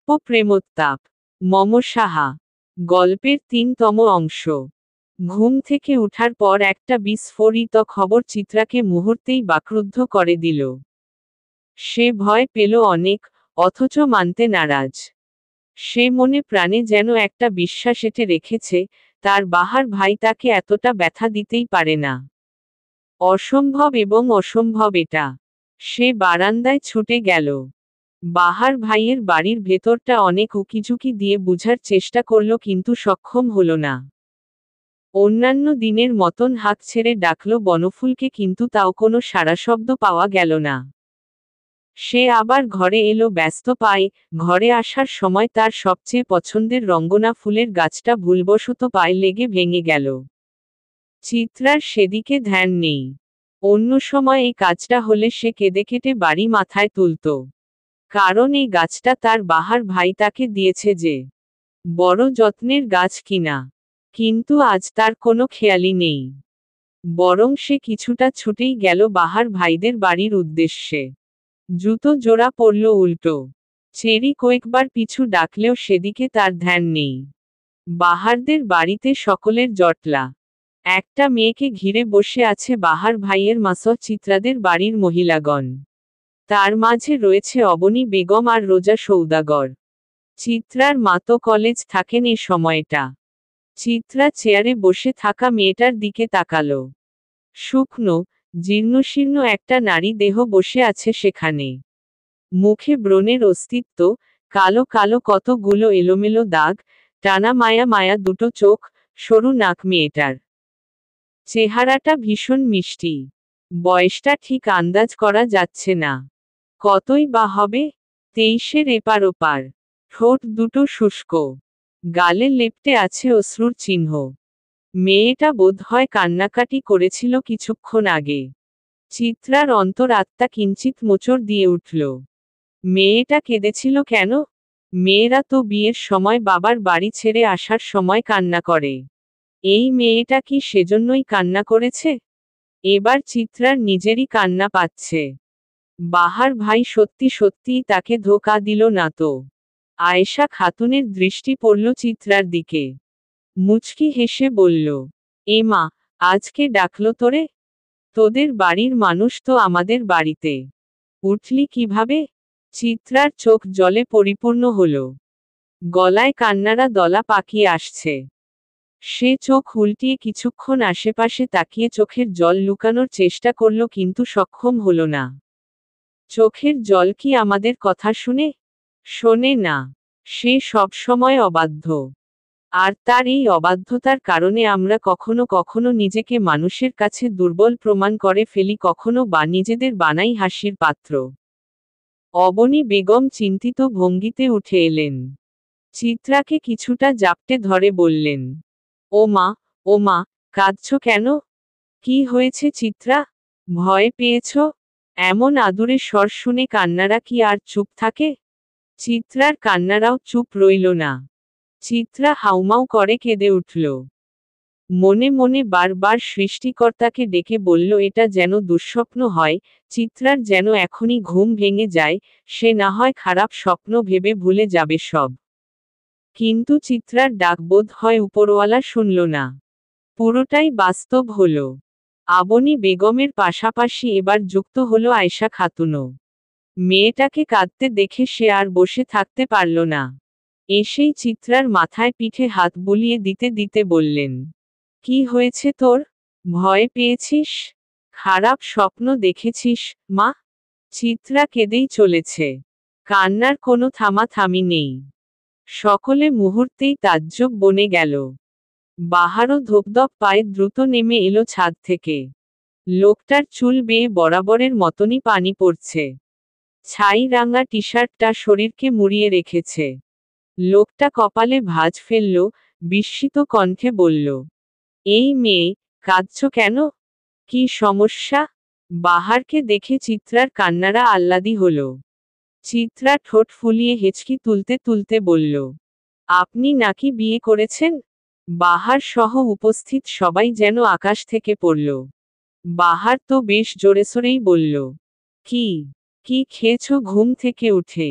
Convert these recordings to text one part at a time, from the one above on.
গল্প প্রেমোত্তাপ মম সাহা। গল্পের ৩তম অংশ। ঘুম থেকে উঠার পর একটা বিস্ফোরিত খবর চিত্রাকে মুহূর্তেই বাকরুদ্ধ করে দিল। সে ভয় পেল অনেক, অথচ মানতে নারাজ। সে মনে প্রাণে যেন একটা বিশ্বাস এঁটে রেখেছে, তার বাহার ভাই তাকে এতটা ব্যথা দিতেই পারে না। অসম্ভব এবং অসম্ভব এটা। সে বারান্দায় ছুটে গেল। বাহার ভাইয়ের বাড়ির ভেতরটা অনেক উকিঝুঁকি দিয়ে বুঝার চেষ্টা করল, কিন্তু সক্ষম হল না। অন্যান্য দিনের মতন হাঁক ছেড়ে ডাকল বনফুলকে, কিন্তু তাও কোনো সাড়াশব্দ পাওয়া গেল না। সে আবার ঘরে এলো ব্যস্ত পায়ে। ঘরে আসার সময় তার সবচেয়ে পছন্দের রঙ্গনা ফুলের গাছটা ভুলবশত পায়ে লেগে ভেঙে গেল। চিত্রার সেদিকে ধ্যান নেই। অন্য সময় এই কাজটা হলে সে কেঁদে কেটে বাড়ি মাথায় তুলত। কারণ এই গাছটা তার বাহার ভাই তাকে দিয়েছে, যে বড় যত্নের গাছ কিনা। কিন্তু আজ তার কোনো খেয়ালই নেই। বরং সে কিছুটা ছুটেই গেল বাহার ভাইদের বাড়ির উদ্দেশ্যে। জুতো জোড়া পড়ল উল্টো। চেরি কয়েকবার পিছু ডাকলেও সেদিকে তার ধ্যান নেই। বাহারদের বাড়িতে সকলের জটলা। একটা মেয়েকে ঘিরে বসে আছে বাহার ভাইয়ের মাসহ চিত্রাদের বাড়ির মহিলাগণ। তার মাঝে রয়েছে অবনী বেগম আর রোজা সৌদাগর। চিত্রার মা তো কলেজ থাকেন এ সময়টা। চিত্রা চেয়ারে বসে থাকা মেয়েটার দিকে তাকালো। শুকনো, জীর্ণশীর্ণ একটা নারী দেহ বসে আছে সেখানে। মুখে ব্রণের অস্তিত্ব, কালো কালো কতগুলো এলোমেলো দাগ, টানা মায়া মায়া দুটো চোখ, সরু নাক। মেয়েটার চেহারাটা ভীষণ মিষ্টি। বয়সটা ঠিক আন্দাজ করা যাচ্ছে না। কতই বা হবে? 23-এর এপার ওপার। ঠোঁট দুটো শুষ্ক। গালে লেপ্টে আছে অশ্রুর চিহ্ন। মেয়েটা বোধহয় কান্নাকাটি করেছিল কিছুক্ষণ আগে। চিত্রার অন্তরাত্মা কিঞ্চিত মোচড় দিয়ে উঠল। মেয়েটা কেঁদেছিল কেন? মেয়েরা তো বিয়ের সময় বাবার বাড়ি ছেড়ে আসার সময় কান্না করে। এই মেয়েটা কি সেজন্যই কান্না করেছে? এবার চিত্রার নিজেরই কান্না পাচ্ছে। বাহার ভাই সত্যি সত্যিই তাকে ধোঁকা দিল না তো? আয়েশা খাতুনের দৃষ্টি পড়ল চিত্রার দিকে। মুচকি হেসে বলল, এ মা, আজকে ডাকলো তোরে? তোদের বাড়ির মানুষ তো আমাদের বাড়িতে। উঠলি কিভাবে? চিত্রার চোখ জলে পরিপূর্ণ হল। গলায় কান্নারা দলা পাকিয়ে আসছে। সে চোখ উল্টিয়ে কিছুক্ষণ আশেপাশে তাকিয়ে চোখের জল লুকানোর চেষ্টা করল, কিন্তু সক্ষম হল না। চোখের জল কি আমাদের কথা শুনে? শোনে না। সে সবসময় অবাধ্য। আর তার এই অবাধ্যতার কারণে আমরা কখনো কখনো নিজেকে মানুষের কাছে দুর্বল প্রমাণ করে ফেলি, কখনো বা নিজেদের বানাই হাসির পাত্র। অবনী বেগম চিন্তিত ভঙ্গিতে উঠে এলেন। চিত্রাকে কিছুটা জাপটে ধরে বললেন, ও মা, কাঁদছ কেন? কি হয়েছে চিত্রা? ভয় পেয়েছ? এমন আদুরে স্বর শুনে কান্নারা কি আর চুপ থাকে? চিত্রার কান্নারাও চুপ রইল না। চিত্রা হাউমাউ করে কেঁদে উঠল। মনে মনে বারবার সৃষ্টিকর্তাকে ডেকে বলল, এটা যেন দুঃস্বপ্ন হয়। চিত্রার যেন এখনই ঘুম ভেঙে যায়, সে না হয় খারাপ স্বপ্ন ভেবে ভুলে যাবে সব। কিন্তু চিত্রার ডাক বোধ হয় উপরওয়ালা শুনল না। পুরোটাই বাস্তব হল। আবনী বেগমের পাশাপাশি এবার যুক্ত হলো আয়েশা খাতুনও। মেয়েটাকে কাঁদতে দেখে সে আর বসে থাকতে পারল না। এসেই চিত্রার মাথায় পিঠে হাত বুলিয়ে দিতে দিতে বললেন, কি হয়েছে তোর? ভয় পেয়েছিস? খারাপ স্বপ্ন দেখেছিস, মা? চিত্রা কেঁদেই চলেছে। কান্নার কোনো থামাথামি নেই। সকলে মুহূর্তেই তাজ্জব বনে গেল। বাহারও ধপধপ পায়ে দ্রুত নেমে এলো ছাদ থেকে। লোকটার চুল বেয়ে বরাবরের মতনই পানি পড়ছে। ছাই রাঙা টি-শার্টটা শরীরকে মুড়িয়ে রেখেছে। লোকটা কপালে ভাঁজ ফেলল, বিস্মিত কণ্ঠে বলল, এই মেয়ে, কাঁদছ কেন? কি সমস্যা? বাহারকে দেখে চিত্রার কান্নারা আহ্লাদি হল। চিত্রা ঠোঁট ফুলিয়ে হেঁচকি তুলতে তুলতে বলল, আপনি নাকি বিয়ে করেছেন? বাহার সহ উপস্থিত সবাই যেন আকাশ থেকে পড়ল। বাহার তো বেশ জোরেসোরেই বলল, কি কি খেয়েছ ঘুম থেকে উঠে?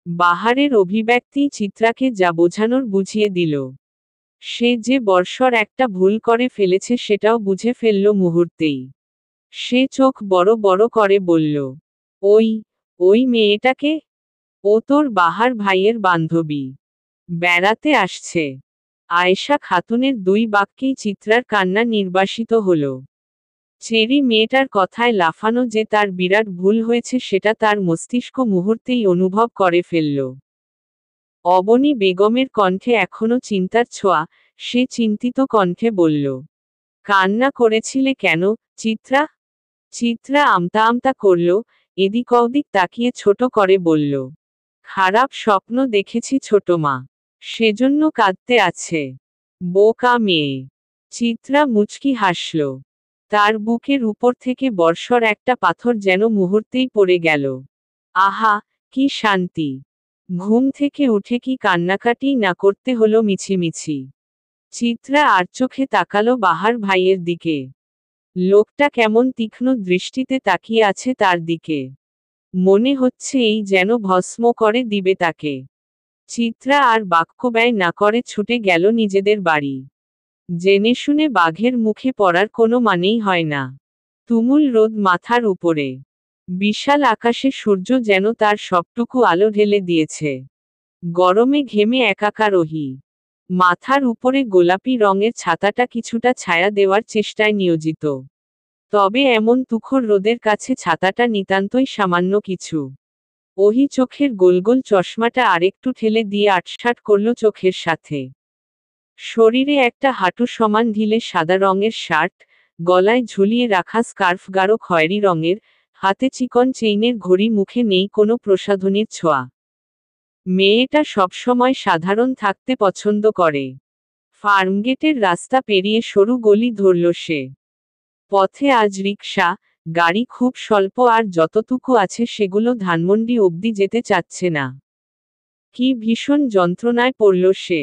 বাহারের অভিব্যক্তি চিত্রাকে যা বোঝানোর বুঝিয়ে দিল। সে যে বর্ষর একটা ভুল করে ফেলেছে সেটাও বুঝে ফেলল মুহূর্তেই। সে চোখ বড় বড় করে বলল, ওই ওই মেয়েটাকে? ও তোর বাহার ভাইয়ের বান্ধবী। বেড়াতে আসছে। আয়েশা খাতুনের দুই বাক্যেই চিত্রার কান্না নির্বাসিত হল। চেরি মেয়েটার কথায় লাফানো যে তার বিরাট ভুল হয়েছে সেটা তার মস্তিষ্ক মুহূর্তেই অনুভব করে ফেলল। অবনী বেগমের কণ্ঠে এখনো চিন্তার ছোঁয়া, সে চিন্তিত কণ্ঠে বলল, কান্না করেছিলে কেন, চিত্রা? চিত্রা আমতা আমতা করল, এদিক ওদিক তাকিয়ে ছোট করে বলল, খারাপ স্বপ্ন দেখেছি ছোট মা, সেজন্য কাঁদতে আছে। বোকা মেয়ে। চিত্রা মুচকি হাসল। তার বুকের উপর থেকে বর্ষর একটা পাথর যেন মুহূর্তেই পড়ে গেল। আহা, কি শান্তি! ঘুম থেকে উঠে কি কান্নাকাটি না করতে হলো মিছিমিছি। চিত্রা আর চোখে তাকালো বাহার ভাইয়ের দিকে। লোকটা কেমন তীক্ষ্ণ দৃষ্টিতে তাকিয়ে আছে তার দিকে। মনে হচ্ছে এই যেন ভস্ম করে দিবে তাকে। চিত্রা আর বাক্য ব্যয় না করে ছুটে গেল নিজেদের বাড়ি। জেনে শুনে বাঘের মুখে পড়ার কোনো মানেই হয় না। তুমুল রোদ মাথার উপরে। বিশাল আকাশে সূর্য যেন তার সবটুকু আলো ঢেলে দিয়েছে। গরমে ঘেমে একাকার ওহি। মাথার উপরে গোলাপি রঙের ছাতাটা কিছুটা ছায়া দেওয়ার চেষ্টায় নিয়োজিত। তবে এমন তুখর রোদের কাছে ছাতাটা নিতান্তই সামান্য কিছু। ওহি চোখের গোল গোল চশমাটা আরেকটু ঠেলে দিয়ে আটসাট করল চোখের সাথে। শরীরে একটা হাঁটু সমান ঢিলে সাদা রঙের শার্ট, গলায় ঝুলিয়ে রাখা স্কার্ফ গাঢ় খয়েরি রঙের, হাতে চিকন চেইনের ঘড়ি, মুখে নেই কোনো প্রসাধনীর ছোঁয়া। মেয়েটা সবসময় সাধারণ থাকতে পছন্দ করে। ফার্মগেটের রাস্তা পেরিয়ে সরু গলি ধরল সে। পথে আজ রিকশা, গাড়ি খুব স্বল্প, আর যতটুকু আছে সেগুলো ধানমন্ডি অবধি যেতে চাচ্ছে না। কি ভীষণ যন্ত্রণায় পড়ল সে।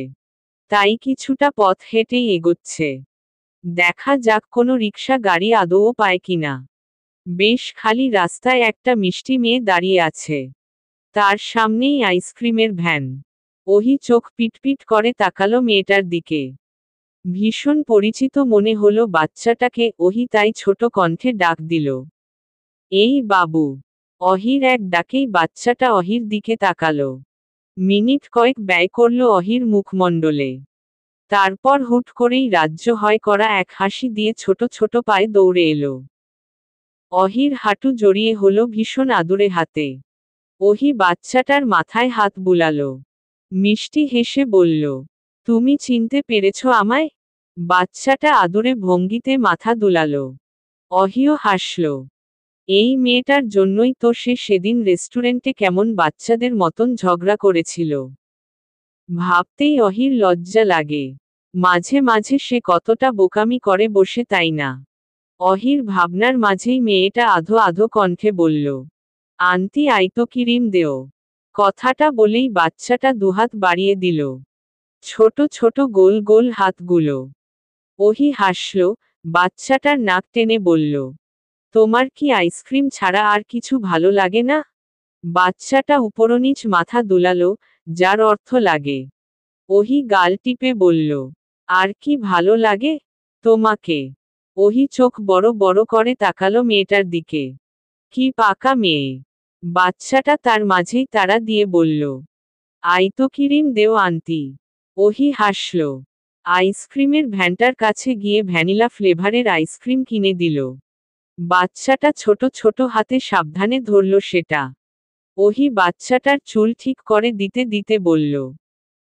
তাই কিছুটা পথ হেঁটেই এগোচ্ছে। দেখা যাক কোনো রিকশা গাড়ি আদৌ পায় কিনা। বেশ খালি রাস্তায় একটা মিষ্টি মেয়ে দাঁড়িয়ে আছে। তার সামনেই আইসক্রিমের ভ্যান। ওহি চোখ পিটপিট করে তাকালো মেয়েটার দিকে। ভীষণ পরিচিত মনে হলো বাচ্চাটাকে। ওহি তাই ছোট কণ্ঠে ডাক দিল, এই বাবু। অহির এক ডাকেই বাচ্চাটা অহির দিকে তাকালো। মিনিট কয়েক ব্যয় করল অহির মুখমণ্ডলে। তারপর হুট করেই রাজ্য হয় করা এক হাসি দিয়ে ছোট ছোট পায়ে দৌড়ে এলো। অহির হাঁটু জড়িয়ে হলো ভীষণ আদুরে হাতে। ওহি বাচ্চাটার মাথায় হাত বুলালো। মিষ্টি হেসে বলল, তুমি চিনতে পেরেছ আমায়? বাচ্চাটা আদুরে ভঙ্গিতে মাথা দুলালো। অহিও হাসল। এই মেয়েটার জন্যই তো সে সেদিন রেস্টুরেন্টে কেমন বাচ্চাদের মতন ঝগড়া করেছিল। ভাবতেই অহির লজ্জা লাগে। মাঝে মাঝে সে কতটা বোকামি করে বসে, তাই না? অহির ভাবনার মাঝেই মেয়েটা আধো আধো কণ্ঠে বলল, আন্টি আইতো ক্রিম দেও। কথাটা বলেই বাচ্চাটা দুহাত বাড়িয়ে দিল। ছোট ছোট গোল গোল হাতগুলো। ওহি হাসল। বাচ্চাটার নাক টেনে বলল, তোমার কি আইসক্রিম ছাড়া আর কিছু ভালো লাগে না? বাচ্চাটা উপরনিচ মাথা দুলালো, যার অর্থ লাগে। ওহি গাল টিপে বলল, আর কি ভালো লাগে তোমাকে? ওহি চোখ বড় বড় করে তাকালো মেয়েটার দিকে। কি পাকা মেয়ে। বাচ্চাটা তার মাঝেই তাড়া দিয়ে বলল, আইতো ক্রিম দেও আন্টি। ওহি হাসল। আইসক্রিমের ভ্যানটার কাছে গিয়ে ভ্যানিলা ফ্লেভারের আইসক্রিম কিনে দিল। বাচ্চাটা ছোট ছোট হাতে সাবধানে ধরল সেটা। ওহি বাচ্চাটার চুল ঠিক করে দিতে দিতে বলল,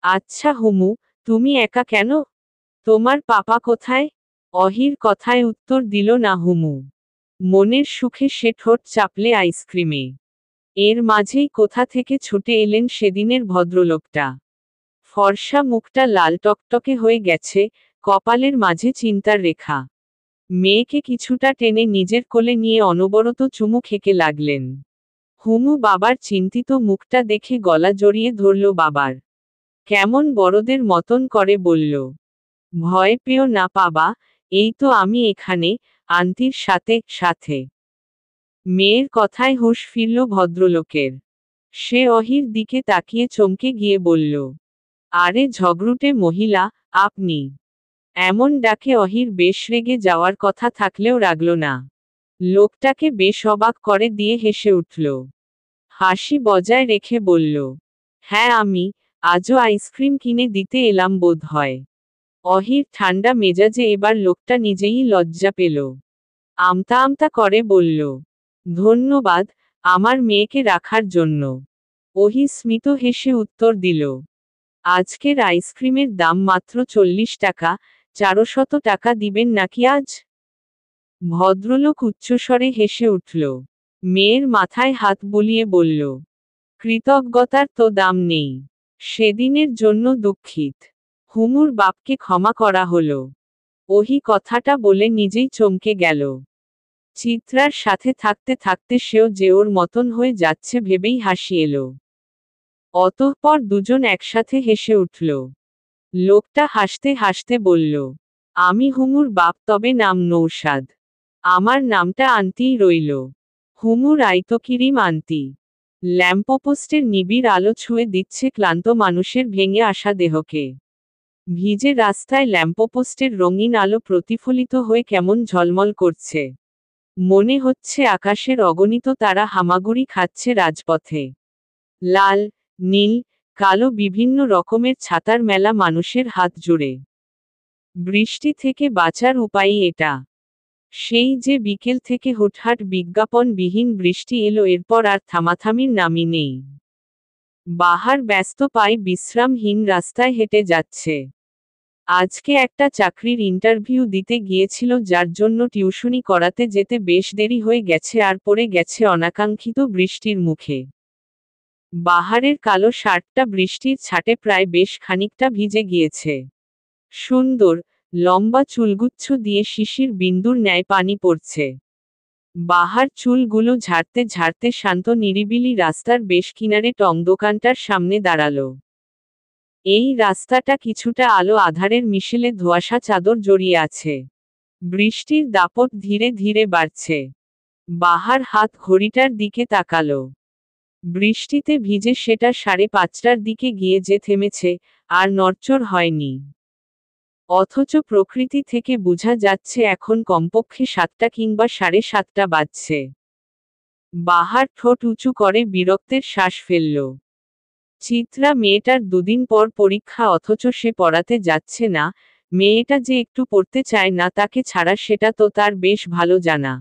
আচ্ছা হুমু, তুমি একা কেন? তোমার পাপা কোথায়? অহির কথায় উত্তর দিল না হুমু। মনের সুখে সে ঠোঁট চাপলে আইসক্রিমে। এর মাঝেই কোথা থেকে ছুটে এলেন সেদিনের ভদ্রলোকটা। ফর্সা মুখটা লাল টকটকে হয়ে গেছে, কপালের মাঝে চিন্তার রেখা। মেয়েকে কিছুটা টেনে নিজের কোলে নিয়ে অনবরত চুমু খেতে লাগলেন। হুমু বাবার চিন্তিত মুখটা দেখে গলা জড়িয়ে ধরল বাবার। কেমন বড়দের মতন করে বলল, ভয় পেও না বাবা, এই তো আমি এখানে, আন্টির সাথে সাথে। মেয়ের কথায় হুঁশ ফিরল ভদ্রলোকের। সে অহির দিকে তাকিয়ে চমকে গিয়ে বলল, আরে ঝগড়ুটে মহিলা, আপনি। এমন ডাকে অহির বেশ রেগে যাওয়ার কথা থাকলেও রাগল না। লোকটাকে বেশ অবাক করে দিয়ে হেসে উঠল। হাসি বজায় রেখে বলল, হ্যাঁ আমি, আজও আইসক্রিম কিনে দিতে এলাম বোধ হয়। অহির ঠান্ডা মেজাজে এবার লোকটা নিজেই লজ্জা পেল। আমতা আমতা করে বলল, ধন্যবাদ, আমার মেয়েকে রাখার জন্য। অহি স্মিত হেসে উত্তর দিল, আজকের আইসক্রিমের দাম মাত্র 40 টাকা, 400 টাকা দিবেন নাকি আজ? ভদ্রলোক উচ্চস্বরে হেসে উঠল। মেয়ের মাথায় হাত বুলিয়ে বলল, কৃতজ্ঞতার তো দাম নেই। সেদিনের জন্য দুঃখিত। হুমুর বাপকে ক্ষমা করা হলো। ওহি কথাটা বলে নিজেই চমকে গেল। চিত্রার সাথে থাকতে থাকতে সেও যে ওর মতন হয়ে যাচ্ছে ভেবেই হাসি এলো। অতঃপর দুজন একসাথে হেসে উঠল। লোকটা হাসতে হাসতে বলল, আমি হুমুর বাপ, তবে নাম নৌশাদ। আমার নামটা আন্তিই রইল। হুমুর আইতকিরিম আন্তি। ল্যাম্পপোস্টের নিবিড় আলো ছুঁয়ে দিচ্ছে ক্লান্ত মানুষের ভেঙে আসা দেহকে। ভিজে রাস্তায় ল্যাম্পপোস্টের রঙিন আলো প্রতিফলিত হয়ে কেমন ঝলমল করছে। মনে হচ্ছে আকাশের অগণিত তারা হামাগুড়ি খাচ্ছে রাজপথে। লাল, নীল, কালো বিভিন্ন রকমের ছাতার মেলা মানুষের হাত জুড়ে। বৃষ্টি থেকে বাঁচার উপায়ই এটা। সেই যে বিকেল থেকে হুটহাট বিজ্ঞাপনবিহীন বৃষ্টি এলো, এরপর আর থামাথামির নামই নেই। বাহার ব্যস্ত পায়ে বিশ্রামহীন রাস্তায় হেঁটে যাচ্ছে। আজকে একটা চাকরির ইন্টারভিউ দিতে গিয়েছিল, যার জন্য টিউশনি করাতে যেতে বেশ দেরি হয়ে গেছে আর পড়ে গেছে অনাকাঙ্ক্ষিত বৃষ্টির মুখে। বাহারের কালো শার্টটা বৃষ্টির ছাটে প্রায় বেশ খানিকটা ভিজে গিয়েছে। সুন্দর, লম্বা চুলগুচ্ছ দিয়ে শিশির বিন্দুর ন্যায় পানি পড়ছে। বাহার চুলগুলো ঝাড়তে ঝাড়তে শান্ত নিরিবিলি রাস্তার বেশ কিনারে টং দোকানটার সামনে দাঁড়ালো। এই রাস্তাটা কিছুটা আলো আধারের মিশেলে ধোঁয়াশা চাদর জড়িয়ে আছে। বৃষ্টির দাপট ধীরে ধীরে বাড়ছে। বাহার হাত ঘড়িটার দিকে তাকালো। বৃষ্টিতে ভিজে সেটা 5:30টার দিকে গিয়ে যে থেমেছে, আর নড়চড় হয়নি। অথচ প্রকৃতি থেকে বোঝা যাচ্ছে এখন কমপক্ষে 7টা কিংবা 7:30 বাজছে। বাহার ঠোঁট উঁচু করে বিরক্তের শ্বাস ফেলল। চিত্রা মেয়েটার দুদিন পর পরীক্ষা, অথচ সে পড়াতে যাচ্ছে না। মেয়েটা যে একটু পড়তে চায় না তাকে ছাড়া, সেটা তো তার বেশ ভালো জানা।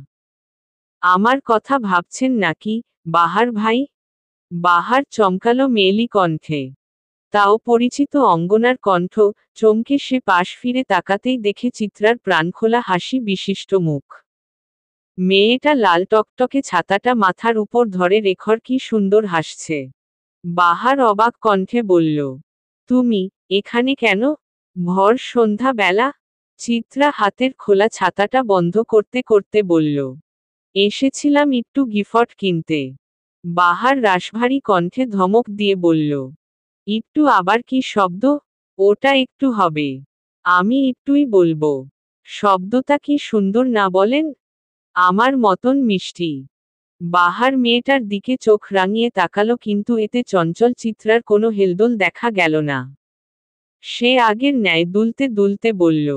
আমার কথা ভাবছেন নাকি, বাহার ভাই? বাহার চমকালো মেয়েলি কণ্ঠে। তাও পরিচিত অঙ্গনার কণ্ঠ। চমকে সে পাশ ফিরে তাকাতেই দেখে চিত্রার প্রাণখোলা হাসি বিশিষ্ট মুখ। মেয়েটা লাল টকটকে ছাতাটা মাথার উপর ধরে রেখর কি সুন্দর হাসছে। বাহার অবাক কণ্ঠে বলল, তুমি এখানে কেন? ভর সন্ধ্যা বেলা? চিত্রা হাতের খোলা ছাতাটা বন্ধ করতে করতে বলল, এসেছিলাম একটু গিফট কিনতে। বাহার রাশভারী কণ্ঠে ধমক দিয়ে বলল, একটু আবার কি শব্দ? ওটা একটু হবে। আমি একটুই বলবো। শব্দটা কি সুন্দর না বলেন? আমার মতন মিষ্টি। বাহার মেয়েটার দিকে চোখ রাঙিয়ে তাকালো, কিন্তু এতে চঞ্চল চিত্রার কোনো হেলদোল দেখা গেল না। সে আগের ন্যায় দুলতে দুলতে বলল,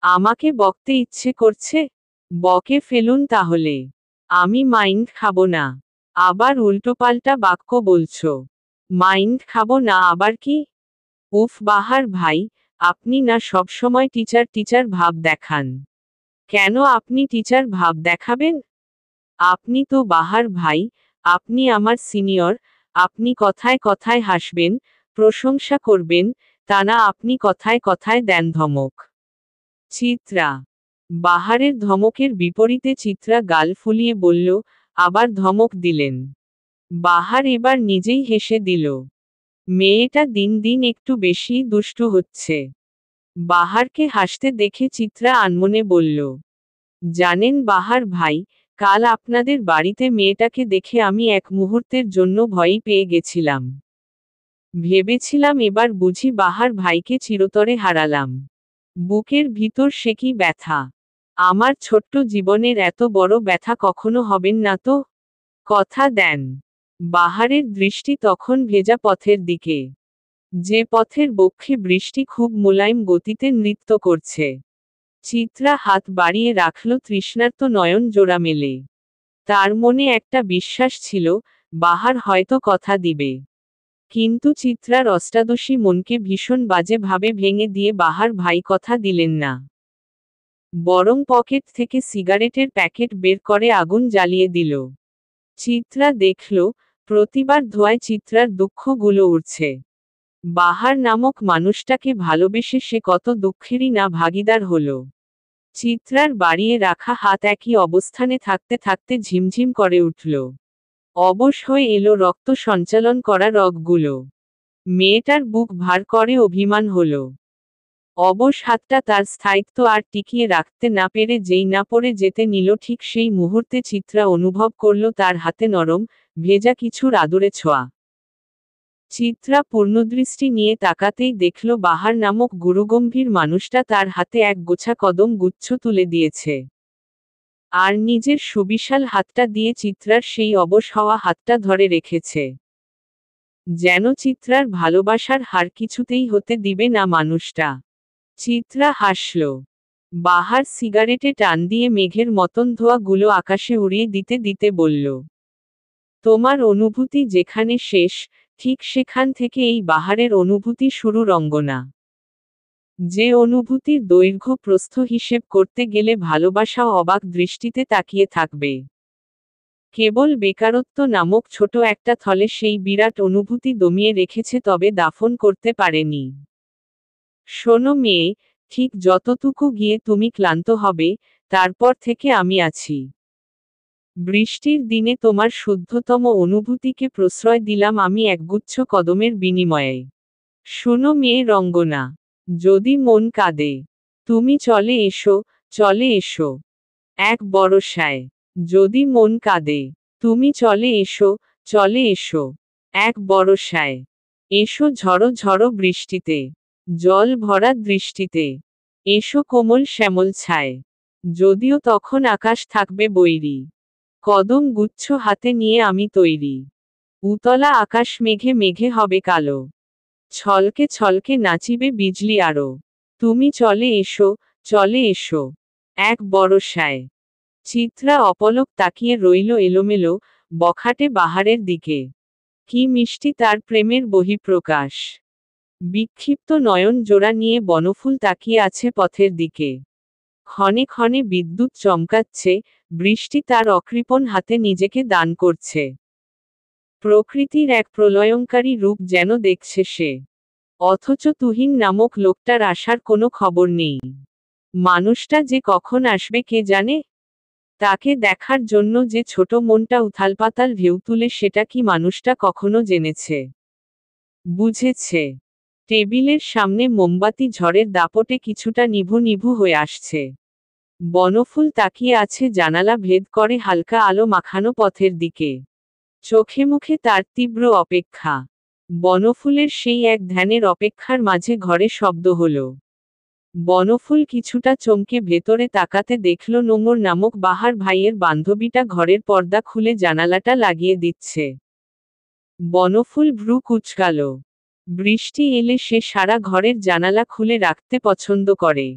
আমাকে বকতে ইচ্ছে করছে? বকে ফেলুন তাহলে। আমি মাইন্ড খাবো না। আবার উল্টোপাল্টা বাক্য বলছো। মাইন্ড খাবো না আবার কি? উফ বাহার ভাই, আপনি না সবসময় টিচার টিচার ভাব দেখান। কেন আপনি টিচার ভাব দেখাবেন? আপনি তো বাহার ভাই, আপনি আমার সিনিয়র। আপনি কথায় কথায় হাসবেন, প্রশংসা করবেন, তা না আপনি কথায় কথায় দেন ধমক। চিত্রা। বাহারের ধমকের বিপরীতে চিত্রা গাল ফুলিয়ে বলল, আবার ধমক দিলেন? বাহার এবার নিজেই হেসে দিল। মেয়েটা দিন দিন একটু বেশি দুষ্টু হচ্ছে। বাহারকে হাসতে দেখে চিত্রা আনমনে বলল, জানেন বাহার ভাই, কাল আপনাদের বাড়িতে মেয়েটাকে দেখে আমি এক মুহূর্তের জন্য ভয়ই পেয়ে গেছিলাম। ভেবেছিলাম এবার বুঝি বাহার ভাইকে চিরতরে হারালাম। বুকের ভিতর সে কি ব্যথা! আমার ছোট্ট জীবনের এত বড় ব্যথা কখনো হবেন না তো? কথা দেন? বাহারের দৃষ্টি তখন ভেজা পথের দিকে, যে পথের বক্ষে বৃষ্টি খুব মোলায়েম গতিতে নৃত্য করছে। চিত্রা হাত বাড়িয়ে রাখল তৃষ্ণার্ত নয়ন জোড়া মেলে। তার মনে একটা বিশ্বাস ছিল, বাহার হয়তো কথা দিবে। কিন্তু চিত্রার অষ্টাদশী মনকে ভীষণ বাজে ভাবে ভেঙে দিয়ে বাহার ভাই কথা দিলেন না। বরং পকেট থেকে সিগারেটের প্যাকেট বের করে আগুন জ্বালিয়ে দিল। চিত্রা দেখল, প্রতিবার ধোঁয়ায় চিত্রার দুঃখগুলো উড়ছে। বাহার নামক মানুষটাকে ভালোবেসে সে কত দুঃখেরই না ভাগীদার হলো। চিত্রার বাড়িয়ে রাখা হাত একই অবস্থানে থাকতে থাকতে ঝিমঝিম করে উঠল। অবশ হয়ে এলো রক্ত সঞ্চালন করা রগগুলো। মেয়েটার বুক ভার করে অভিমান হলো। অবশ হাতটা তার স্থায়িত্ব আর টিকিয়ে রাখতে না পেরে যেই না পড়ে যেতে নিল, ঠিক সেই মুহূর্তে চিত্রা অনুভব করল তার হাতে নরম, ভেজা কিছুর আদুরে ছোঁয়া। চিত্রা পূর্ণদৃষ্টি নিয়ে তাকাতেই দেখল বাহার নামক গুরুগম্ভীর মানুষটা তার হাতে এক গোছা কদম গুচ্ছ তুলে দিয়েছে। আর নিজের সুবিশাল হাতটা দিয়ে চিত্রার সেই অবশ হওয়া হাতটা ধরে রেখেছে। যেন চিত্রার ভালোবাসার হার কিছুতেই হতে দিবে না মানুষটা। চিত্রা হাসল। বাহার সিগারেটে টান দিয়ে মেঘের মতন ধোঁয়া গুলো আকাশে উড়িয়ে দিতে দিতে বলল, তোমার অনুভূতি যেখানে শেষ, ঠিক সেখান থেকে এই বাহারের অনুভূতি শুরু রঙ্গনা। যে অনুভূতির দৈর্ঘ্য প্রস্থ হিসেব করতে গেলে ভালোবাসাও অবাক দৃষ্টিতে তাকিয়ে থাকবে। কেবল বেকারত্ব নামক ছোট একটা থলে সেই বিরাট অনুভূতি দমিয়ে রেখেছে, তবে দাফন করতে পারেনি। শোনো মেয়ে, ঠিক যতটুকু গিয়ে তুমি ক্লান্ত হবে, তারপর থেকে আমি আছি। বৃষ্টির দিনে তোমার শুদ্ধতম অনুভূতিকে প্রশ্রয় দিলাম আমি একগুচ্ছ কদমের বিনিময়ে। শোনো মেয়ে রঙ্গনা, যদি মন কাঁদে, তুমি চলে এসো, চলে এসো। এক বরষায়, যদি মন কাঁদে, তুমি চলে এসো, চলে এসো। এক বরষায়, এসো ঝড়ো ঝড়ো বৃষ্টিতে, জল ভরা দৃষ্টিতে। এসো কোমল শ্যামল ছায়, যদিও তখন আকাশ থাকবে বৈরী। কদম গুচ্ছ হাতে নিয়ে আমি তৈরি। উতলা আকাশ মেঘে মেঘে হবে কালো। ছলকে ছলকে নাচিবে বিজলি আরো। তুমি চলে এসো, চলে এসো। এক বরষায়। চিত্রা অপলক তাকিয়ে রইল এলোমেলো, বখাটে বাহারের দিকে। কি মিষ্টি তার প্রেমের বহিঃপ্রকাশ। বিক্ষিপ্ত নয়ন জোড়া নিয়ে বনফুল তাকিয়ে আছে পথের দিকে। ক্ষণে ক্ষণে বিদ্যুৎ চমকাচ্ছে, বৃষ্টি তার অকৃপণ হাতে নিজেকে দান করছে। প্রকৃতির এক প্রলয়ঙ্কারী রূপ যেন দেখছে সে। অথচ তুহিন নামক লোকটার আসার কোনো খবর নেই। মানুষটা যে কখন আসবে কে জানে? তাকে দেখার জন্য যে ছোট মনটা উথালপাতাল ঢেউ তুলে, সেটা কি মানুষটা কখনো জেনেছে, বুঝেছে? টেবিলের সামনে মোমবাতি ঝড়ের দাপটে কিছুটা নিভু নিভু হয়ে আসছে। বনফুল তাকিয়ে আছে জানালা ভেদ করে হালকা আলো মাখানো পথের দিকে। চোখে মুখে তার তীব্র অপেক্ষা। বনফুলের সেই এক ধ্যানের অপেক্ষার মাঝে ঘরে শব্দ হলো। বনফুল কিছুটা চমকে ভেতরে তাকাতে দেখল নোংর নামক বাহার ভাইয়ের বান্ধবীটা ঘরের পর্দা খুলে জানালাটা লাগিয়ে দিচ্ছে। বনফুল ভ্রু কুঁচকাল। বৃষ্টি এলে সে সারা ঘরের জানালা খুলে রাখতে পছন্দ করে।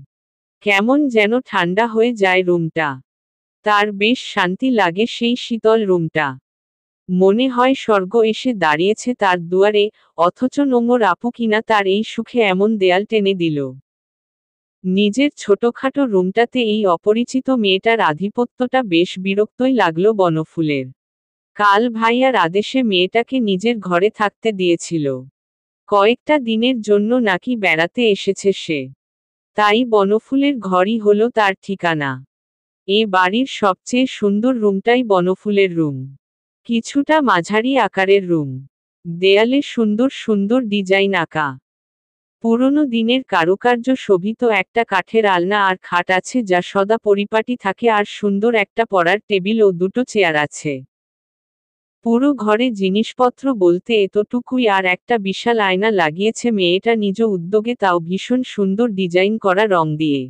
কেমন যেন ঠান্ডা হয়ে যায় রুমটা। তার বেশ শান্তি লাগে সেই শীতল রুমটা। মনে হয় স্বর্গ এসে দাঁড়িয়েছে তার দুয়ারে, অথচ নোংর আপু কিনা তার এই সুখে এমন দেয়াল টেনে দিল। নিজের ছোটখাটো রুমটাতে এই অপরিচিত মেয়েটার আধিপত্যটা বেশ বিরক্তই লাগলো বনফুলের। কাল ভাইয়ার আদেশে মেয়েটাকে নিজের ঘরে থাকতে দিয়েছিল। কয়েকটা দিনের জন্য নাকি বেড়াতে এসেছে সে। তাই বনফুলের ঘরই হলো তার ঠিকানা। এ বাড়ির সবচেয়ে সুন্দর রুমটাই বনফুলের রুম। কিছুটা মাঝারি আকারের রুম। দেয়ালে সুন্দর সুন্দর ডিজাইন আঁকা। পুরনো দিনের কারুকার্য শোভিত একটা কাঠের আলনা আর খাট আছে, যা সদা পরিপাটি থাকে, আর সুন্দর একটা পড়ার টেবিল ও দুটো চেয়ার আছে। পুরো ঘরে জিনিসপত্র বলতে এতটুকুই, আর একটা বিশাল আয়না লাগিয়েছে মেয়েটা নিজ উদ্যোগে, তাও ভীষণ সুন্দর ডিজাইন করা রং দিয়ে।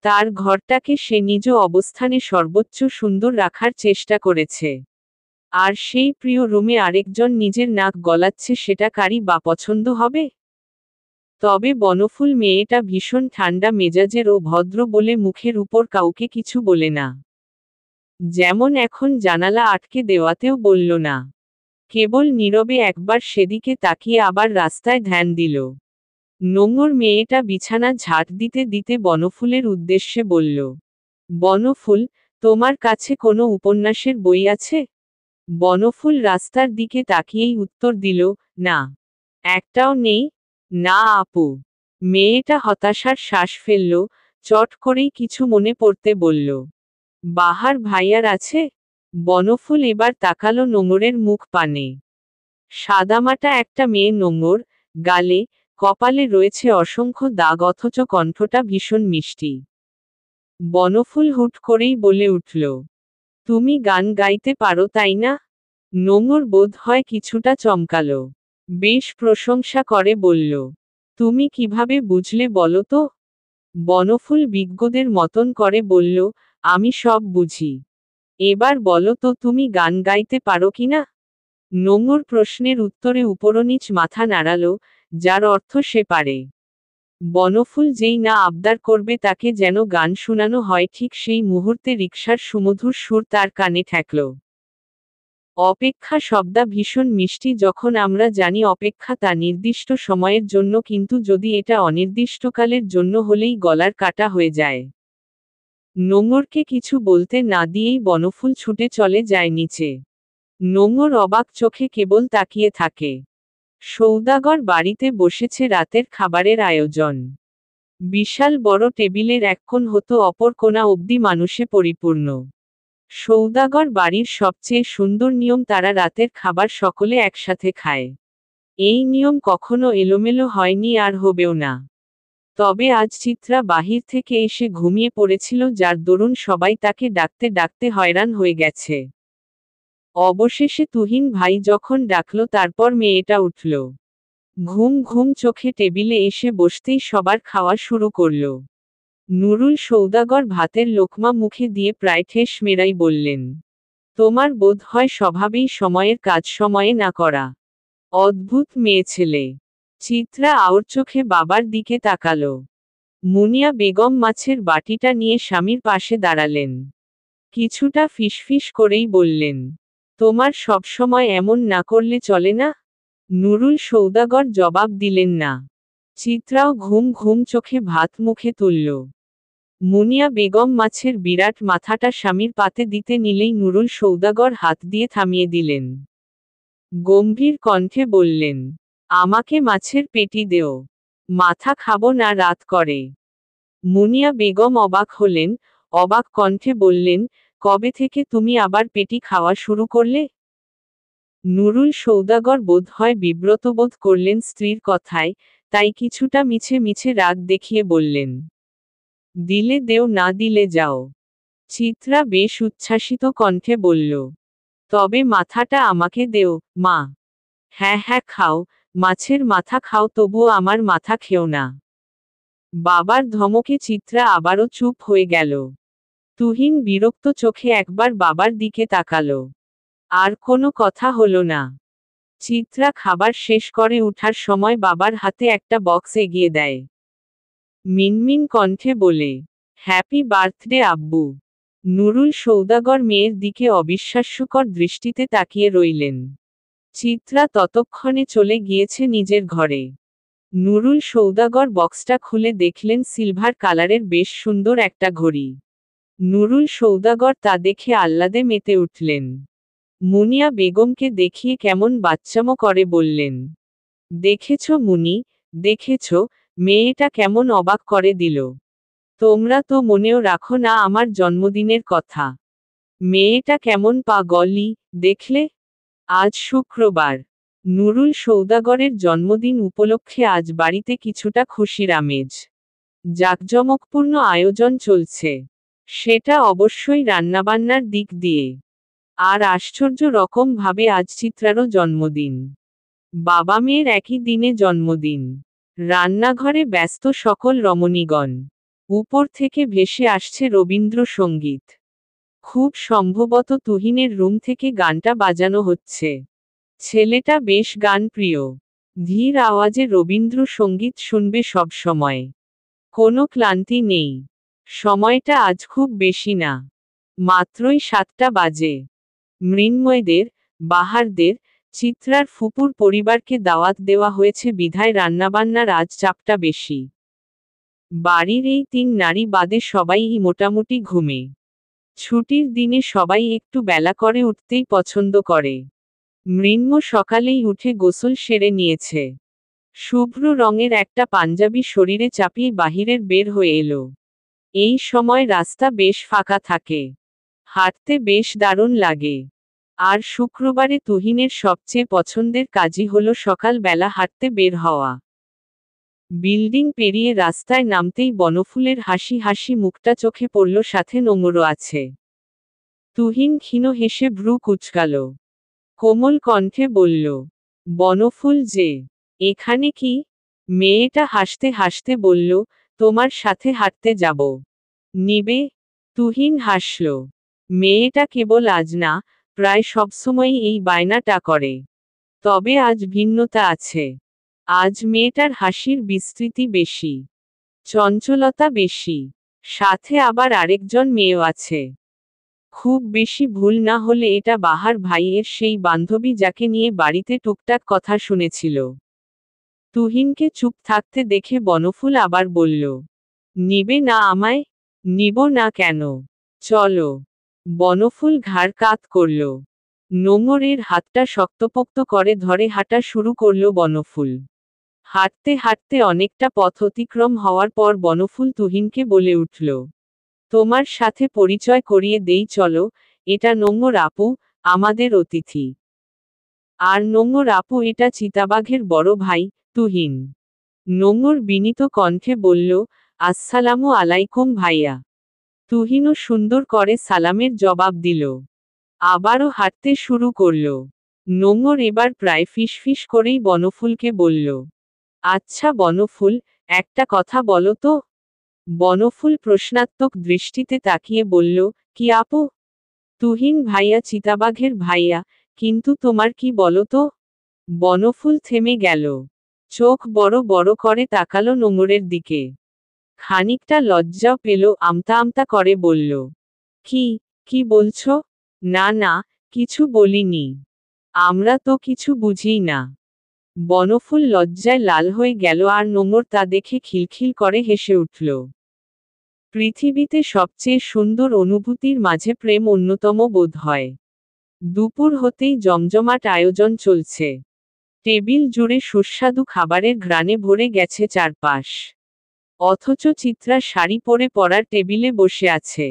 তার ঘরটাকে সে নিজ অবস্থানে সর্বোচ্চ সুন্দর রাখার চেষ্টা করেছে। আর সেই প্রিয় রুমে আরেকজন নিজের নাক গলাচ্ছে, সেটা কারই বা পছন্দ হবে? তবে বনফুল মেয়েটা ভীষণ ঠান্ডা মেজাজের ও ভদ্র বলে মুখের উপর কাউকে কিছু বলে না। যেমন এখন জানালা আটকে দেওয়াতেও বলল না। কেবল নীরবে একবার সেদিকে তাকিয়ে আবার রাস্তায় ধ্যান দিল। নোংর মেয়েটা বিছানা ঝাঁট দিতে দিতে বনফুলের উদ্দেশ্যে বলল, বনফুল, তোমার কাছে কোনো উপন্যাসের বই আছে? বনফুল রাস্তার দিকে তাকিয়েই উত্তর দিল, না। একটাও নেই? না আপু। মেয়েটা হতাশার শ্বাস ফেলল, চট করেই কিছু মনে পড়তে বলল, বাহার ভাইয়ার আছে? বনফুল এবার তাকালো নোঙরের মুখ পানে। সাদামাটা একটা মেয়ে নোঙর, গালে, কপালে রয়েছে অসংখ্য দাগ, অথচ কণ্ঠটা ভীষণ মিষ্টি। বনফুল হুট করেই বলে উঠল, তুমি গান গাইতে পারো তাই না? নোঙর বোধ হয় কিছুটা চমকালো। বেশ প্রশংসা করে বলল, তুমি কিভাবে বুঝলে বলো তো? বনফুল বিজ্ঞদের মতন করে বলল, আমি সব বুঝি। এবার বলো তো তুমি গান গাইতে পারো কিনা? নোঙর প্রশ্নের উত্তরে উপরনিচ মাথা নাড়াল, যার অর্থ সে পারে। বনফুল যেই না আবদার করবে তাকে যেন গান শোনানো হয়, ঠিক সেই মুহূর্তে রিকশার সুমধুর সুর তার কানে ঠেকল। অপেক্ষা শব্দটা ভীষণ মিষ্টি, যখন আমরা জানি অপেক্ষা তা নির্দিষ্ট সময়ের জন্য, কিন্তু যদি এটা অনির্দিষ্টকালের জন্য হলেই গলার কাটা হয়ে যায়। নোঙরকে কিছু বলতে না দিয়েই বনফুল ছুটে চলে যায় নিচে। নোঙর অবাক চোখে কেবল তাকিয়ে থাকে। সৌদাগর বাড়িতে বসেছে রাতের খাবারের আয়োজন। বিশাল বড় টেবিলের এক কোণ হতো অপর কোণা অবধি মানুষে পরিপূর্ণ। সৌদাগর বাড়ির সবচেয়ে সুন্দর নিয়ম, তারা রাতের খাবার সকলে একসাথে খায়। এই নিয়ম কখনো এলোমেলো হয়নি আর হবেও না। তবে আজ চিত্রা বাহির থেকে এসে ঘুমিয়ে পড়েছিল, যার দরুন সবাই তাকে ডাকতে ডাকতে হয়রান হয়ে গেছে। অবশেষে তুহিন ভাই যখন ডাকল, তারপর মেয়েটা উঠল। ঘুম ঘুম চোখে টেবিলে এসে বসতেই সবার খাওয়া শুরু করল। নুরুল সৌদাগর ভাতের লোকমা মুখে দিয়ে প্রায় ঠেস মেরাই বললেন, তোমার বোধ হয় স্বভাবেই সময়ের কাজ সময়ে না করা। অদ্ভুত মেয়ে ছেলে। চিত্রা আওর চোখে বাবার দিকে তাকালো। মুনিয়া বেগম মাছের বাটিটা নিয়ে স্বামীর পাশে দাঁড়ালেন। কিছুটা ফিসফিস করেই বললেন, তোমার সবসময় এমন না করলে চলে না? নুরুল সৌদাগর জবাব দিলেন না। চিত্রাও ঘুম ঘুম চোখে ভাত মুখে তুলল। মুনিয়া বেগম মাছের বিরাট মাথাটা স্বামীর পাতে দিতে নিলেই নুরুল সৌদাগর হাত দিয়ে থামিয়ে দিলেন। গম্ভীর কণ্ঠে বললেন, আমাকে মাছের পেটি দেও। মাথা খাবো না রাত করে। মুনিয়া বেগম অবাক হলেন, অবাক কণ্ঠে বললেন, কবে থেকে তুমি আবার পেটি খাওয়া শুরু করলে? নুরুল সৌদাগর বোধ হয় বিব্রত বোধ করলেন স্ত্রীর কথায়, তাই কিছুটা মিছে মিছে রাগ দেখিয়ে বললেন, দিলে দেও, না দিলে যাও। চিত্রা বেশ উচ্ছ্বাসিত কণ্ঠে বলল, তবে মাথাটা আমাকে দেও, মা। হ্যাঁ হ্যাঁ খাও, মাছের মাথা খাও, তবুও আমার মাথা খেও না। বাবার ধমকে চিত্রা আবারও চুপ হয়ে গেল। তুহিন বিরক্ত চোখে একবার বাবার দিকে তাকালো। আর কোনো কথা হলো না। চিত্রা খাবার শেষ করে উঠার সময় বাবার হাতে একটা বক্স এগিয়ে দেয়। মিনমিন কণ্ঠে বলে, হ্যাপি বার্থডে আব্বু। নুরুল সৌদাগর মেয়ের দিকে অবিশ্বাস্যকর দৃষ্টিতে তাকিয়ে রইলেন। চিত্রা ততক্ষণে চলে গিয়েছে নিজের ঘরে। নুরুল সৌদাগর বক্সটা খুলে দেখলেন সিলভার কালারের বেশ সুন্দর একটা ঘড়ি। নুরুল সৌদাগর তা দেখে আহ্লাদে মেতে উঠলেন। মুনিয়া বেগমকে দেখিয়ে কেমন বাচ্চামো করে বললেন, দেখেছ মুনি, দেখেছ, মেয়েটা কেমন অবাক করে দিল। তোমরা তো মনেও রাখো না আমার জন্মদিনের কথা। মেয়েটা কেমন পাগলি, দেখলে? আজ শুক্রবার। নুরুল সৌদাগরের জন্মদিন উপলক্ষে আজ বাড়িতে কিছুটা খুশির আমেজ। জাঁকজমকপূর্ণ আয়োজন চলছে। সেটা অবশ্যই রান্নাবান্নার দিক দিয়ে। আর আশ্চর্য রকম ভাবে আজ চিত্রারও জন্মদিন। বাবা মেয়ের একই দিনে জন্মদিন। রান্নাঘরে ব্যস্ত সকল রমণীগণ। উপর থেকে ভেসে আসছে রবীন্দ্রসঙ্গীত। খুব সম্ভবত তুহিনের রুম থেকে গানটা বাজানো হচ্ছে। ছেলেটা বেশ গানপ্রিয়। ধীর আওয়াজে রবীন্দ্রসঙ্গীত শুনবে সবসময়। কোনো ক্লান্তি নেই। সময়টা আজ খুব বেশি না। মাত্রই 7টা বাজে। মৃন্ময়দের, বাহারদের, চিত্রার ফুপুর পরিবারকে দাওয়াত দেওয়া হয়েছে বিধায় রান্নাবান্নার আজ চাপটা বেশি। বাড়ির এই 3 নারী বাদে সবাইই মোটামুটি ঘুমে। ছুটির দিনে সবাই একটু বেলা করে উঠতেই পছন্দ করে। মৃন্ময় সকালেই উঠে গোসল সেরে নিয়েছে। শুভ্র রঙের একটা পাঞ্জাবি শরীরে চাপিয়ে বাহিরের বের হয়ে এলো। এই সময় রাস্তা বেশ ফাঁকা থাকে। হাঁটতে বেশ দারুণ লাগে। আর শুক্রবারে তুহিনের সবচেয়ে পছন্দের কাজই হলো সকালবেলা হাঁটতে বের হওয়া। বিল্ডিং পেরিয়ে রাস্তায় নামতেই বনফুলের হাসি হাসি মুখটা চোখে পড়ল, সাথে নোংরও আছে। তুহিন ক্ষীণ হেসে ভ্রু কুঁচকাল। কোমল কণ্ঠে বলল, বনফুল যে এখানে কি? মেয়েটা হাসতে হাসতে বলল, তোমার সাথে হাঁটতে যাব। নিবে? তুহিন হাসল। মেয়েটা কেবল আজ না, প্রায় সবসময়ই এই বায়নাটা করে। তবে আজ ভিন্নতা আছে। আজ মেয়েটার হাসির বিস্তৃতি বেশি, চঞ্চলতা বেশি, সাথে আবার আরেকজন মেয়েও আছে। খুব বেশি ভুল না হলে এটা বাহার ভাইয়ের সেই বান্ধবী যাকে নিয়ে বাড়িতে টুকটাক কথা শুনেছিল। তুহিনকে চুপ থাকতে দেখে বনফুল আবার বলল, নিবে না আমায়? নিব না কেন? চলো। বনফুল ঘাড় কাত করল। নোংরের হাতটা শক্তপোক্ত করে ধরে হাঁটা শুরু করল বনফুল। হাঁটতে হাঁটতে অনেকটা পথ অতিক্রম হওয়ার পর বনফুল তুহিনকে বলে উঠল, তোমার সাথে পরিচয় করিয়ে দেই চলো, এটা নোংর আপু, আমাদের অতিথি। আর নোংর আপু এটা চিতাবাঘের বড় ভাই, তুহিন। নোংর বিনীত কণ্ঠে বলল, আসসালামু আলাইকুম ভাইয়া। তুহিনও সুন্দর করে সালামের জবাব দিল। আবারও হাঁটতে শুরু করল। নোংর এবার প্রায় ফিসফিস করেই বনফুলকে বলল, আচ্ছা বনফুল, একটা কথা বলো তো। বনফুল প্রশ্নাত্মক দৃষ্টিতে তাকিয়ে বলল, কি আপু? তুহিন ভাইয়া চিতাবাঘের ভাইয়া, কিন্তু তোমার কি বলো তো? বনফুল থেমে গেল। চোখ বড় বড় করে তাকালো নোংরের দিকে। খানিকটা লজ্জাও পেল, আমতা আমতা করে বলল, কি বলছো? না না, কিছু বলিনি। আমরা তো কিছু বুঝিই না। বনফুল লজ্জায় লাল হয়ে গেল আর নোংর তা দেখে খিলখিল করে হেসে উঠল। পৃথিবীতে সবচেয়ে সুন্দর অনুভূতির মাঝে প্রেম অন্যতম বোধ হয়। দুপুর হতেই জমজমাট আয়োজন চলছে। টেবিল জুড়ে সুস্বাদু খাবারের ঘ্রাণে ভরে গেছে চারপাশ। অথচ চিত্রা শাড়ি পরে পড়ার টেবিলে বসে আছে।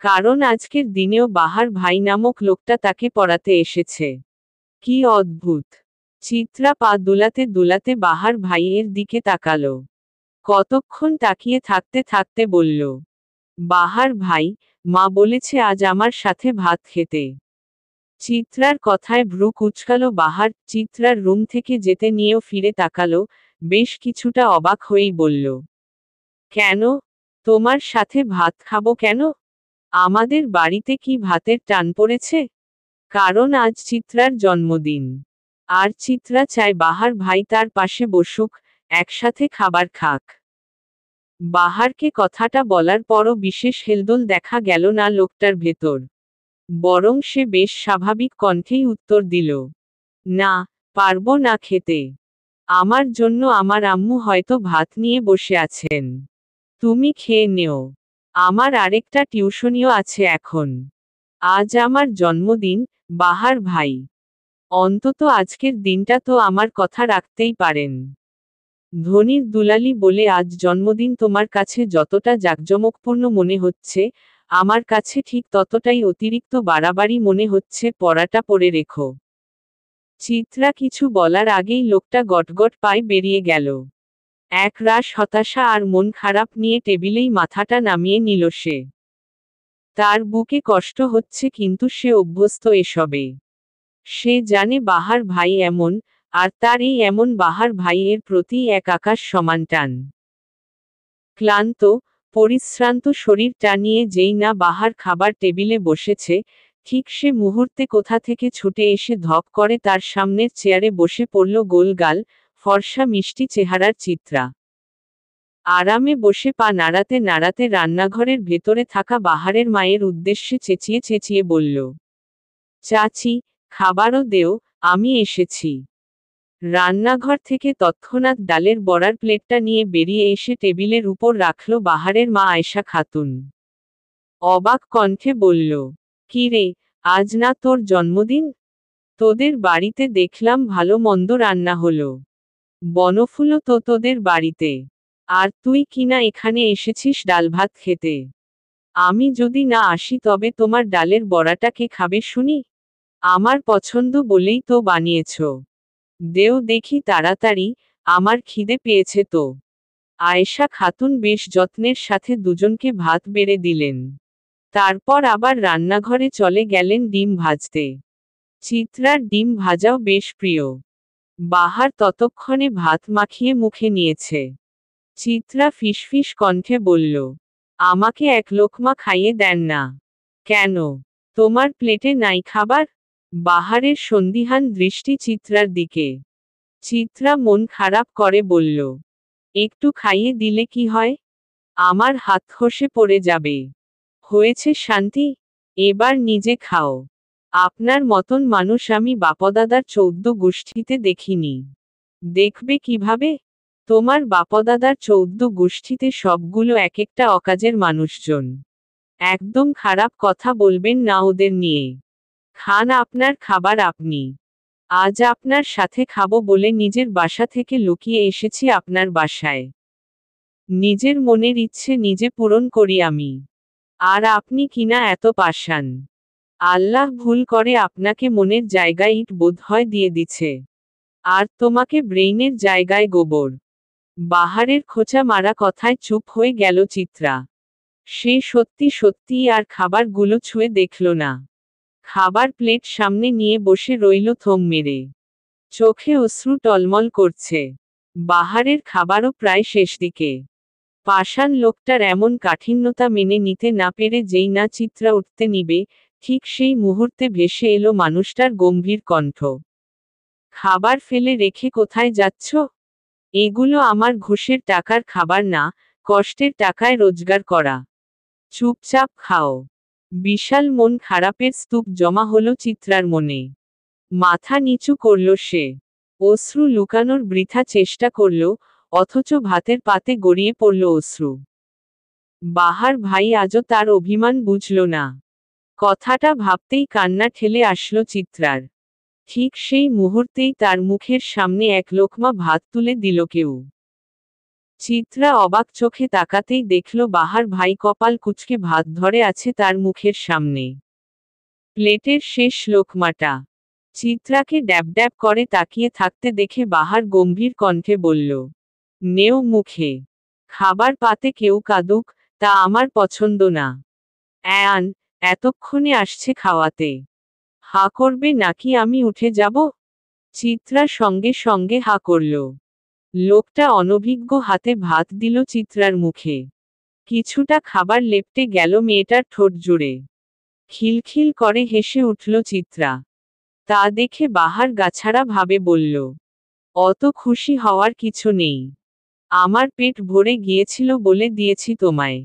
কারণ আজকের দিনেও বাহার ভাই নামক লোকটা তাকে পড়াতে এসেছে। কি অদ্ভুত! চিত্রা পা দুলাতে দুলাতে বাহার ভাইয়ের দিকে তাকালো। কতক্ষণ তাকিয়ে থাকতে থাকতে বলল, বাহার ভাই, মা বলেছে আজ আমার সাথে ভাত খেতে। চিত্রার কথায় ভ্রু কুঁচকালো বাহার। চিত্রার রুম থেকে যেতে নিয়েও ফিরে তাকালো, বেশ কিছুটা অবাক হয়েই বলল, কেন? তোমার সাথে ভাত খাবো কেন? আমাদের বাড়িতে কি ভাতের টান পড়েছে? কারণ আজ চিত্রার জন্মদিন। আর চিত্রা চায় বাহার ভাই তার পাশে বসুক, একসাথে খাবার খাক। বাহারকে কথাটা বলার পরও বিশেষ হেলদোল দেখা গেল না লোকটার ভেতর। বরং সে বেশ স্বাভাবিক কণ্ঠেই উত্তর দিল, না, পারবো না খেতে। আমার জন্য আমার আম্মু হয়তো ভাত নিয়ে বসে আছেন। তুমি খেয়ে নেও। আমার আরেকটা টিউশনিও আছে এখন। আজ আমার জন্মদিন, বাহার ভাই। অন্তত আজকের দিনটা তো আমার কথা রাখতেই পারেন। ধনির দুলালি বলে আজ জন্মদিন তোমার কাছে যতটা জাঁকজমকপূর্ণ মনে হচ্ছে, আমার কাছে ঠিক ততটাই অতিরিক্ত বাড়াবাড়ি মনে হচ্ছে। পড়াটা পড়ে রেখো। চিত্রা কিছু বলার আগেই লোকটা গটগট পায়ে বেরিয়ে গেল। এক রাশ হতাশা আর মন খারাপ নিয়ে টেবিলেই মাথাটা নামিয়ে নিল সে। তার বুকে কষ্ট হচ্ছে কিন্তু সে অভ্যস্ত এসবে। সে জানে বাহার ভাই এমন, আর তার এই এমন বাহার ভাইয়ের প্রতি এক আকাশ সমান টান। ক্লান্ত, পরিশ্রান্ত শরীরটা নিয়ে যেই না বাহার খাবার টেবিলে বসেছে, ঠিক সে মুহূর্তে কোথা থেকে ছুটে এসে ধপ করে তার সামনের চেয়ারে বসে পড়ল গোলগাল, ফর্সা মিষ্টি চেহারার চিত্রা। আরামে বসে পা নাড়াতে নাড়াতে রান্নাঘরের ভেতরে থাকা বাহারের মায়ের উদ্দেশ্যে চেঁচিয়ে চেঁচিয়ে বলল, চাচি, খাবারও দেও, আমি এসেছি। রান্নাঘর থেকে তৎক্ষণাৎ ডালের বড়ার প্লেটটা নিয়ে বেরিয়ে এসে টেবিলের উপর রাখল বাহারের মা আয়েশা খাতুন। অবাক কণ্ঠে বলল, কি রে, আজ না তোর জন্মদিন? তোদের বাড়িতে দেখলাম ভালো মন্দ রান্না হলো। বনফুলও তো তোদের বাড়িতে। আর তুই কিনা এখানে এসেছিস ডাল ভাত খেতে। আমি যদি না আসি তবে তোমার ডালের বড়াটা কে খাবে শুনি? আমার পছন্দ বলেই তো বানিয়েছ। দেও দেখি তাড়াতাড়ি, আমার খিদে পেয়েছে তো। আয়েশা খাতুন বেশ যত্নের সাথে দুজনকে ভাত বেড়ে দিলেন। তারপর আবার রান্নাঘরে চলে গেলেন ডিম ভাজতে। চিত্রার ডিম ভাজাও বেশ প্রিয়। বাহার ততক্ষণে ভাত মাখিয়ে মুখে নিয়েছে। চিত্রা ফিসফিস কণ্ঠে বলল, আমাকে এক লোকমা খাইয়ে দেন না। কেন, তোমার প্লেটে নাই খাবার? বাহারের সন্দিহান দৃষ্টি চিত্রার দিকে। চিত্রা মন খারাপ করে বলল, একটু খাইয়ে দিলে কি হয়? আমার হাত খসে পড়ে যাবে। হয়েছে শান্তি, এবার নিজে খাও। আপনার মতন মানুষ আমি বাপদাদার 14 গোষ্ঠীতে দেখিনি। দেখবে কিভাবে? তোমার বাপদাদার 14 গোষ্ঠীতে সবগুলো এক একটা অকাজের মানুষজন। একদম খারাপ কথা বলবেন না ওদের নিয়ে। খান আপনার খাবার আপনি। আজ আপনার সাথে খাবো বলে নিজের বাসা থেকে লুকিয়ে এসেছি আপনার বাসায়। নিজের মনের ইচ্ছে নিজে পূরণ করি আমি। আর আপনি কিনা এত পাষাণ। আল্লাহ ভুল করে আপনাকে মনের জায়গায় ইট বোধহয় দিয়ে দিছে। আর তোমাকে ব্রেইনের জায়গায় গোবর। বাহারের খোঁচা মারা কথায় চুপ হয়ে গেল চিত্রা। সে সত্যি সত্যিই আর খাবারগুলো ছুঁয়ে দেখল না। খাবার প্লেট সামনে নিয়ে বসে রইল থম মেরে। চোখে অশ্রু টলমল করছে। বাহারের খাবারও প্রায় শেষ দিকে। পাষাণ লোকটার এমন কাঠিন্যতা মেনে নিতে না পেরে যেই না চিত্রা উঠতে নিবে, ঠিক সেই মুহূর্তে ভেসে এলো মানুষটার গম্ভীর কণ্ঠ। খাবার ফেলে রেখে কোথায় যাচ্ছ? এগুলো আমার ঘুষের টাকার খাবার না, কষ্টের টাকায় রোজগার করা। চুপচাপ খাও। বিশাল মন খারাপের স্তূপ জমা হলো চিত্রার মনে। মাথা নিচু করল সে। অশ্রু লুকানোর বৃথা চেষ্টা করল, অথচ ভাতের পাতে গড়িয়ে পড়ল অশ্রু। বাহার ভাই আজও তার অভিমান বুঝল না। কথাটা ভাবতেই কান্না ঠেলে আসলো চিত্রার। ঠিক সেই মুহূর্তেই তার মুখের সামনে এক লোকমা ভাত তুলে দিল কেউ। চিত্রা অবাক চোখে তাকাতেই দেখল বাহার ভাই কপাল কুঁচকে ভাত ধরে আছে তার মুখের সামনে। প্লেটের শেষ লোকমাটা। চিত্রাকে ড্যাব ড্যাব করে তাকিয়ে থাকতে দেখে বাহার গম্ভীর কণ্ঠে বলল, নেও মুখে। খাবার পাতে কেউ কাঁদুক, তা আমার পছন্দ না। অ্যান, এতক্ষণে আসছে খাওয়াতে। হা করবে নাকি আমি উঠে যাব? চিত্রা সঙ্গে সঙ্গে হা করল। লোকটা অনভিজ্ঞ হাতে ভাত দিল চিত্রার মুখে। কিছুটা খাবার লেপ্টে গেল মেয়েটার ঠোঁট জুড়ে। খিলখিল করে হেসে উঠল চিত্রা। তা দেখে বাহার গাছাড়া ভাবে বলল, অত খুশি হওয়ার কিছু নেই। আমার পেট ভরে গিয়েছিল বলে দিয়েছি তোমায়।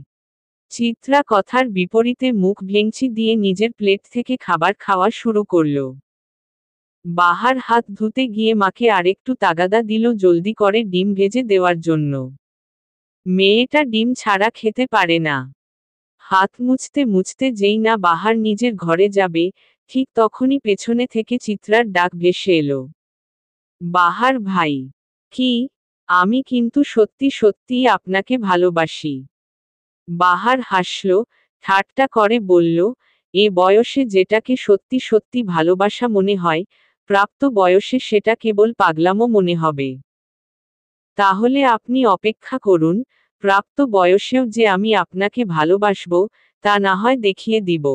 চিত্রা কথার বিপরীতে মুখ ভেঙচি দিয়ে নিজের প্লেট থেকে খাবার খাওয়া শুরু করল। বাহার হাত ধুতে গিয়ে মাকে আরেকটু তাগাদা দিল জলদি করে ডিম ভেজে দেওয়ার জন্য। মেয়েটা ডিম ছাড়া খেতে পারে না। হাত মুছতে মুছতে যেই না বাহার নিজের ঘরে যাবে, ঠিক তখনই পেছনে থেকে চিত্রার ডাক ভেসে এলো, বাহার ভাই। কি? আমি কিন্তু সত্যি সত্যিই আপনাকে ভালোবাসি। বাহার হাসল, ঠাট্টা করে বলল, এ বয়সে যেটাকে সত্যি সত্যি ভালোবাসা মনে হয়, প্রাপ্ত বয়সে সেটা কেবল পাগলামো মনে হবে। তাহলে আপনি অপেক্ষা করুন, প্রাপ্ত বয়সেও যে আমি আপনাকে ভালোবাসবো, তা না হয় দেখিয়ে দিব।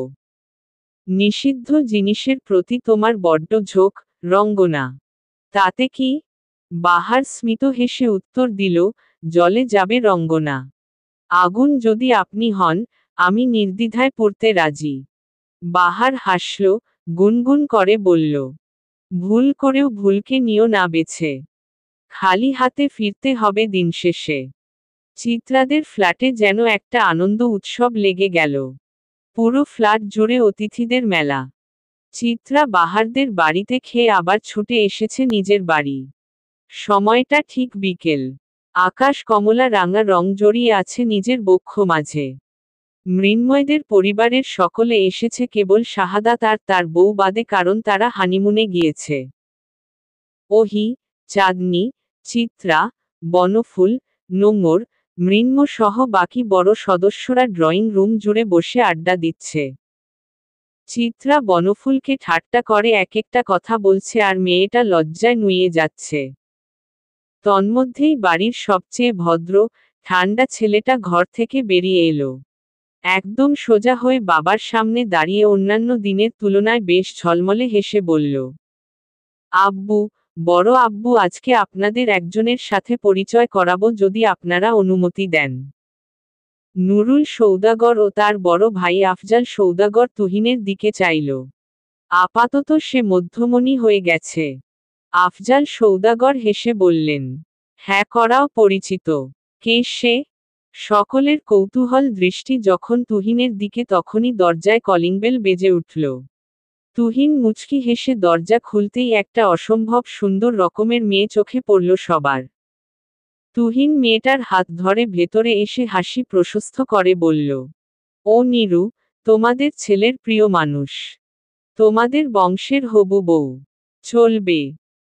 নিষিদ্ধ জিনিসের প্রতি তোমার বড্ড ঝোঁক, রঙ্গনা। তাতে কি? বাহার স্মিত হেসে উত্তর দিল, জলে যাবে রঙ্গনা। আগুন যদি আপনি হন, আমি নির্দ্বিধায় পড়তে রাজি। বাহার হাসল, গুনগুন করে বলল, ভুল করেও ভুলকে নিও না বেছে। খালি হাতে ফিরতে হবে দিন শেষে। চিত্রাদের ফ্ল্যাটে যেন একটা আনন্দ উৎসব লেগে গেল। পুরো ফ্ল্যাট জুড়ে অতিথিদের মেলা। চিত্রা বাহারদের বাড়িতে খেয়ে আবার ছুটে এসেছে নিজের বাড়ি। সময়টা ঠিক বিকেল। আকাশ কমলা রাঙা রং জড়িয়ে আছে নিজের বক্ষ মাঝে। মৃন্ময়দের পরিবারের সকলে এসেছে কেবল শাহাদাত আর তার বউ বাদে, কারণ তারা হানিমুনে গিয়েছে। ওহি, চাঁদনি, চিত্রা, বনফুল, নোঙর, মৃন্ম সহ বাকি বড় সদস্যরা ড্রয়িং রুম জুড়ে বসে আড্ডা দিচ্ছে। চিত্রা বনফুলকে ঠাট্টা করে এক একটা কথা বলছে আর মেয়েটা লজ্জায় নুয়ে যাচ্ছে। তন্মধ্যেই বাড়ির সবচেয়ে ভদ্র, ঠান্ডা ছেলেটা ঘর থেকে বেরিয়ে এলো। একদম সোজা হয়ে বাবার সামনে দাঁড়িয়ে অন্যান্য দিনের তুলনায় বেশ ঝলমলে হেসে বলল, আব্বু, বড় আব্বু, আজকে আপনাদের একজনের সাথে পরিচয় করাবো যদি আপনারা অনুমতি দেন। নুরুল সৌদাগর ও তার বড় ভাই আফজাল সৌদাগর তুহিনের দিকে চাইল। আপাতত সে মধ্যমণি হয়ে গেছে। আফজাল সৌদাগর হেসে বললেন, হ্যাঁ, করাও পরিচিত। কে সে? সকলের কৌতূহল দৃষ্টি যখন তুহিনের দিকে, তখনই দরজায় কলিংবেল বেজে উঠল। তুহিন মুচকি হেসে দরজা খুলতেই একটা অসম্ভব সুন্দর রকমের মেয়ে চোখে পড়ল সবার। তুহিন মেয়েটার হাত ধরে ভেতরে এসে হাসি প্রশস্ত করে বলল, ও নীরু, তোমাদের ছেলের প্রিয় মানুষ। তোমাদের বংশের হবু বউ। চলবে।